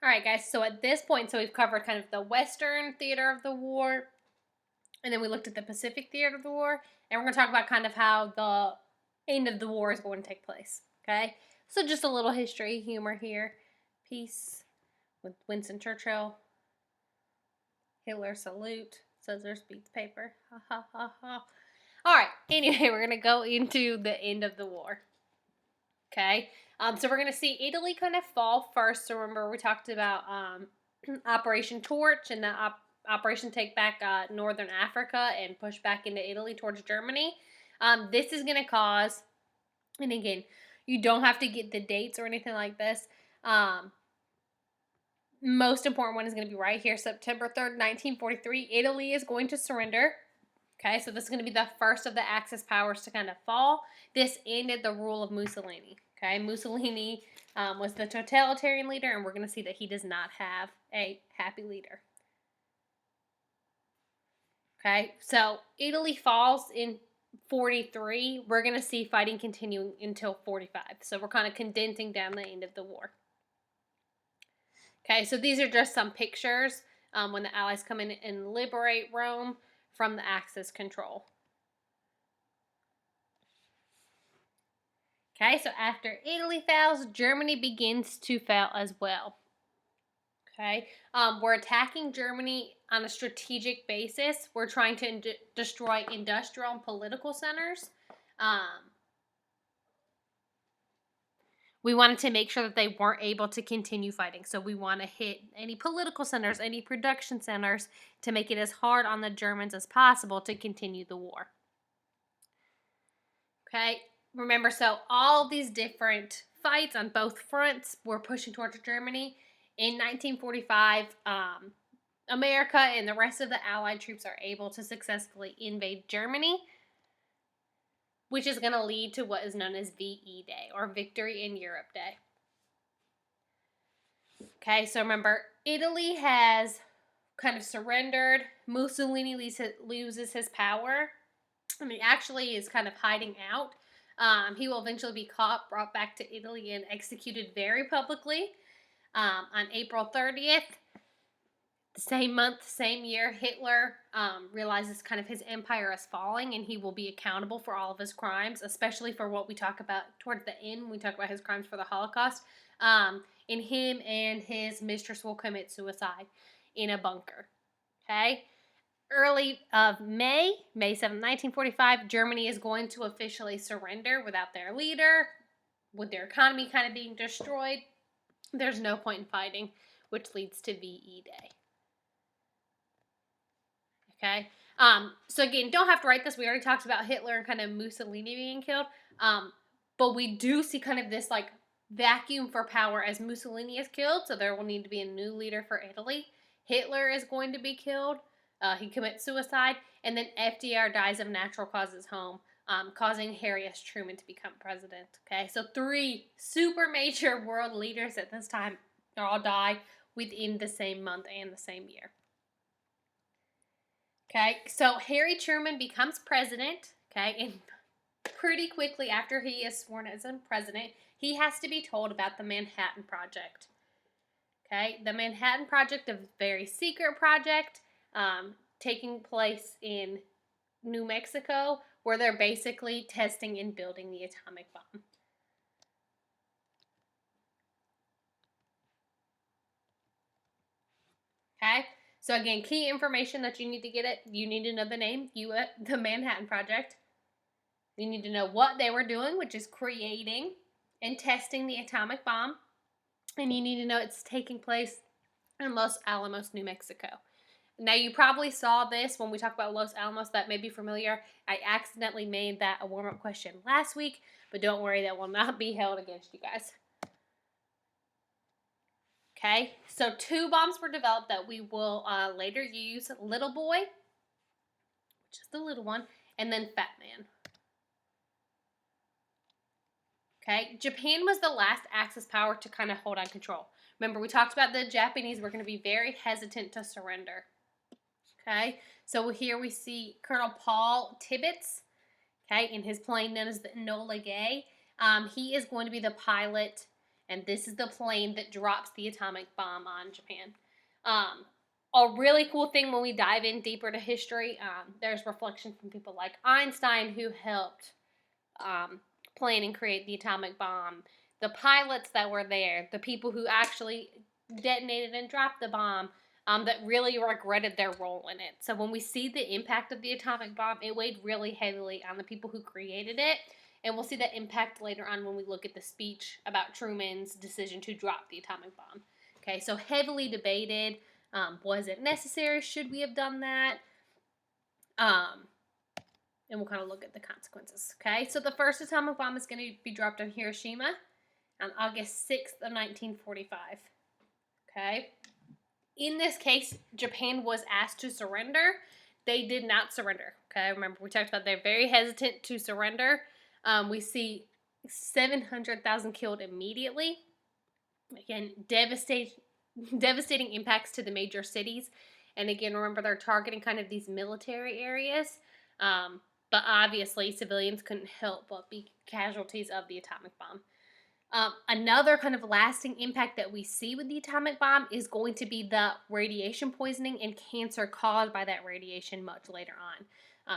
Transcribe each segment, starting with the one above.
All right, guys, so at this point, so we've covered kind of the Western theater of the war, and then we looked at the Pacific theater of the war, and we're going to talk about kind of how the end of the war is going to take place, okay? So just a little history, humor here. Peace with Winston Churchill. Hitler salute. Scissors beats paper. Ha ha ha ha. All right, anyway, we're going to go into the end of the war, okay? So we're going to see Italy kind of fall first. So remember we talked about Operation Torch and the Operation Take Back Northern Africa and push back into Italy towards Germany. This is going to cause, and again, you don't have to get the dates or anything like this. Most important one is going to be right here, September 3rd, 1943. Italy is going to surrender. Okay, so this is going to be the first of the Axis powers to kind of fall. This ended the rule of Mussolini. Okay, Mussolini was the totalitarian leader, and we're going to see that he does not have a happy leader. Okay, so Italy falls in 43. We're going to see fighting continuing until 45. So we're kind of condensing down the end of the war. Okay, so these are just some pictures when the Allies come in and liberate Rome from the Axis control. Okay, so after Italy falls, Germany begins to fall as well. Okay, we're attacking Germany on a strategic basis. We're trying to destroy industrial and political centers. We wanted to make sure that they weren't able to continue fighting. So we want to hit any political centers, any production centers to make it as hard on the Germans as possible to continue the war. Okay, remember, so all these different fights on both fronts were pushing towards Germany. In 1945, America and the rest of the Allied troops are able to successfully invade Germany, which is going to lead to what is known as VE Day, or Victory in Europe Day. Okay, so remember, Italy has kind of surrendered. Mussolini loses his power. I mean, actually is kind of hiding out. He will eventually be caught, brought back to Italy, and executed very publicly on April 30th. The same month, same year, Hitler realizes kind of his empire is falling, and he will be accountable for all of his crimes, especially for what we talk about towards the end when we talk about his crimes for the Holocaust. And him and his mistress will commit suicide in a bunker. Okay? Early of May 7, 1945, Germany is going to officially surrender without their leader, with their economy kind of being destroyed. There's no point in fighting, which leads to VE Day. Okay? So again, don't have to write this. We already talked about Hitler and kind of Mussolini being killed. But we do see kind of this like vacuum for power as Mussolini is killed, so there will need to be a new leader for Italy. Hitler is going to be killed. He commits suicide, and then FDR dies of natural causes home, causing Harry S. Truman to become president. Okay, so 3 super major world leaders at this time all die within the same month and the same year. Okay, so Harry Truman becomes president, okay, and pretty quickly after he is sworn as a president, he has to be told about the Manhattan Project. Okay, the Manhattan Project, a very secret project, taking place in New Mexico, where they're basically testing and building the atomic bomb. Okay, so again, key information that you need to get it. You need to know the name, the Manhattan Project. You need to know what they were doing, which is creating and testing the atomic bomb. And you need to know it's taking place in Los Alamos, New Mexico. Now, you probably saw this when we talk about Los Alamos. That may be familiar. I accidentally made that a warm-up question last week, but don't worry, that will not be held against you guys. Okay, so 2 bombs were developed that we will later use. Little Boy, which is the little one, and then Fat Man. Okay, Japan was the last Axis power to kind of hold on control. Remember, we talked about the Japanese were going to be very hesitant to surrender. Okay, so here we see Colonel Paul Tibbets, okay, in his plane known as the Enola Gay. He is going to be the pilot And this is the plane that drops the atomic bomb on Japan. A really cool thing when we dive in deeper to history, there's reflection from people like Einstein, who helped plan and create the atomic bomb, the pilots that were there, the people who actually detonated and dropped the bomb, that really regretted their role in it. So when we see the impact of the atomic bomb, it weighed really heavily on the people who created it. And we'll see that impact later on when we look at the speech about Truman's decision to drop the atomic bomb. Okay, so heavily debated. Was it necessary? Should we have done that? And we'll kind of look at the consequences. Okay, so the first atomic bomb is going to be dropped on Hiroshima on August 6th of 1945. Okay, in this case, Japan was asked to surrender. They did not surrender. Okay, remember we talked about they're very hesitant to surrender. We see 700,000 killed immediately. Again, devastating impacts to the major cities. And again, remember they're targeting kind of these military areas. But obviously, civilians couldn't help but be casualties of the atomic bomb. Another kind of lasting impact that we see with the atomic bomb is going to be the radiation poisoning and cancer caused by that radiation much later on.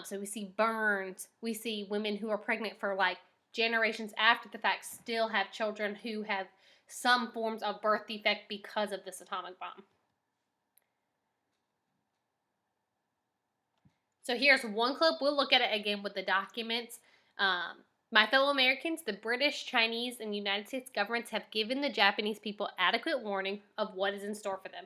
So we see burns, we see women who are pregnant for like generations after the fact still have children who have some forms of birth defect because of this atomic bomb. So here's one clip. We'll look at it again with the documents. My fellow Americans, the British, Chinese, and United States governments have given the Japanese people adequate warning of what is in store for them.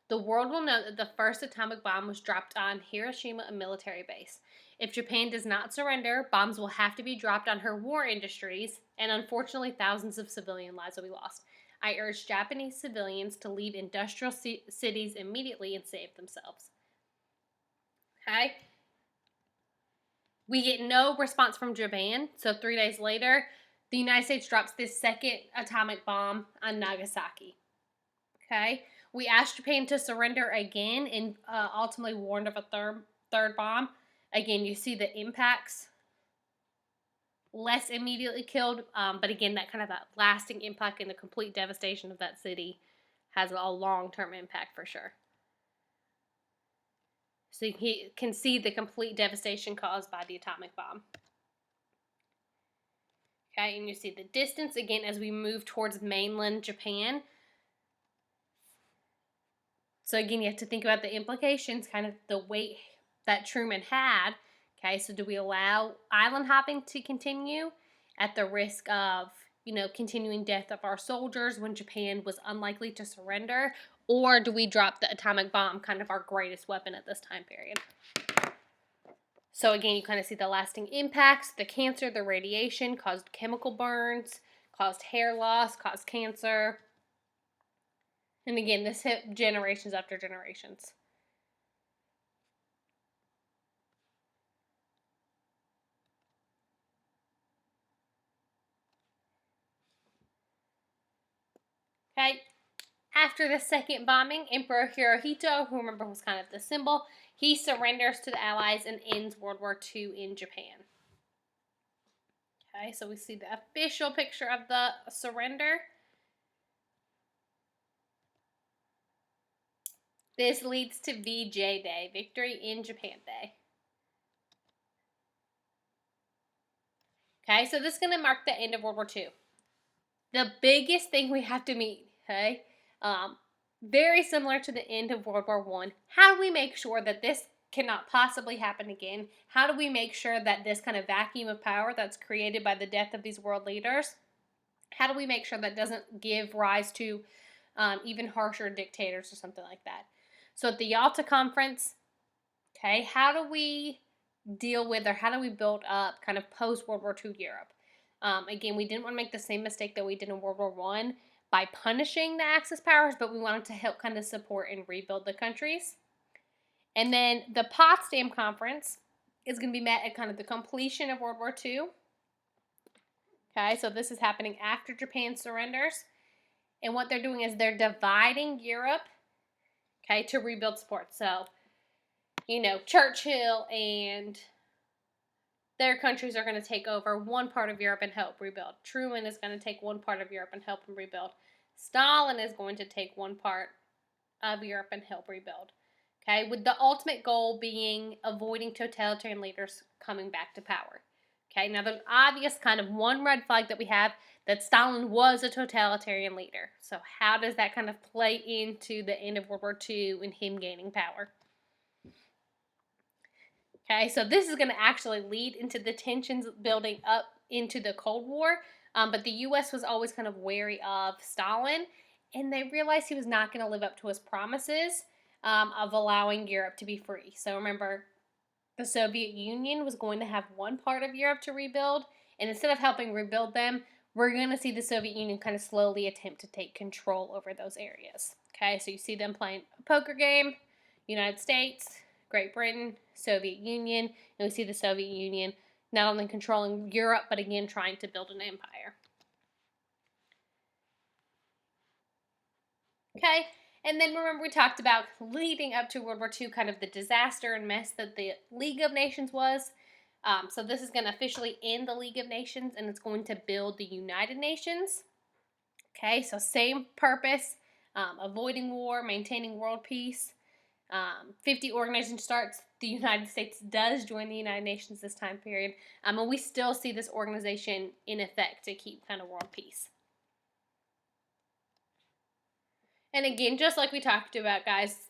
The world will know that the first atomic bomb was dropped on Hiroshima, a military base. If Japan does not surrender, bombs will have to be dropped on her war industries, and unfortunately, thousands of civilian lives will be lost. I urge Japanese civilians to leave industrial cities immediately and save themselves. Okay? We get no response from Japan, so 3 days later, the United States drops this second atomic bomb on Nagasaki. Okay? We asked Japan to surrender again and ultimately warned of a third bomb. Again, you see the impacts. Less immediately killed, but again, that kind of that lasting impact and the complete devastation of that city has a long-term impact for sure. So you can see the complete devastation caused by the atomic bomb. Okay, and you see the distance again as we move towards mainland Japan. So again, you have to think about the implications, kind of the weight that Truman had. Okay, so do we allow island hopping to continue at the risk of, continuing death of our soldiers when Japan was unlikely to surrender? Or do we drop the atomic bomb, kind of our greatest weapon at this time period? So again, you kind of see the lasting impacts. The cancer, the radiation caused chemical burns, caused hair loss, caused cancer. And again, this hit generations after generations. Okay, after the second bombing, Emperor Hirohito, who remember was kind of the symbol, he surrenders to the Allies and ends World War II in Japan. Okay, so we see the official picture of the surrender. This leads to VJ Day, Victory in Japan Day. Okay, so this is going to mark the end of World War II. The biggest thing we have to meet, okay, very similar to the end of World War I, how do we make sure that this cannot possibly happen again? How do we make sure that this kind of vacuum of power that's created by the death of these world leaders, how do we make sure that doesn't give rise to even harsher dictators or something like that? So at the Yalta Conference, okay, how do we deal with, or how do we build up kind of post-World War II Europe? Again, we didn't want to make the same mistake that we did in World War I by punishing the Axis powers, but we wanted to help kind of support and rebuild the countries. And then the Potsdam Conference is going to be met at kind of the completion of World War II. Okay, so this is happening after Japan surrenders. And what they're doing is they're dividing Europe, okay, to rebuild support. So, Churchill and their countries are going to take over one part of Europe and help rebuild. Truman is going to take one part of Europe and help them rebuild. Stalin is going to take one part of Europe and help rebuild. Okay, with the ultimate goal being avoiding totalitarian leaders coming back to power. Okay, now there's obvious kind of one red flag that we have, that Stalin was a totalitarian leader. So how does that kind of play into the end of World War II and him gaining power? Okay, so this is going to actually lead into the tensions building up into the Cold War. But the U.S. was always kind of wary of Stalin, and they realized he was not going to live up to his promises of allowing Europe to be free. So remember, the Soviet Union was going to have one part of Europe to rebuild, and instead of helping rebuild them, we're going to see the Soviet Union kind of slowly attempt to take control over those areas. Okay, so you see them playing a poker game, United States, Great Britain, Soviet Union, and we see the Soviet Union not only controlling Europe, but again trying to build an empire. Okay, and then remember we talked about leading up to World War II, kind of the disaster and mess that the League of Nations was. So this is going to officially end the League of Nations, and it's going to build the United Nations. Okay, so same purpose, avoiding war, maintaining world peace. 50 organization starts. The United States does join the United Nations this time period, and we still see this organization in effect to keep kind of world peace. And again, just like we talked about, guys,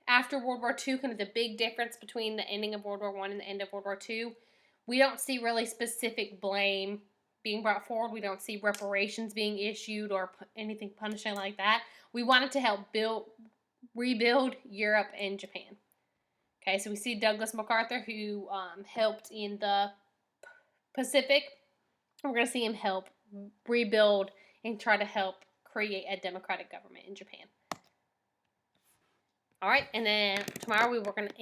after World War II, kind of the big difference between the ending of World War I and the end of World War II, we don't see really specific blame being brought forward. We don't see reparations being issued or anything punishing like that. We wanted to help rebuild Europe and Japan. Okay, so we see Douglas MacArthur, who helped in the Pacific. We're going to see him help rebuild and try to help create a democratic government in Japan. All right, and then tomorrow we're going to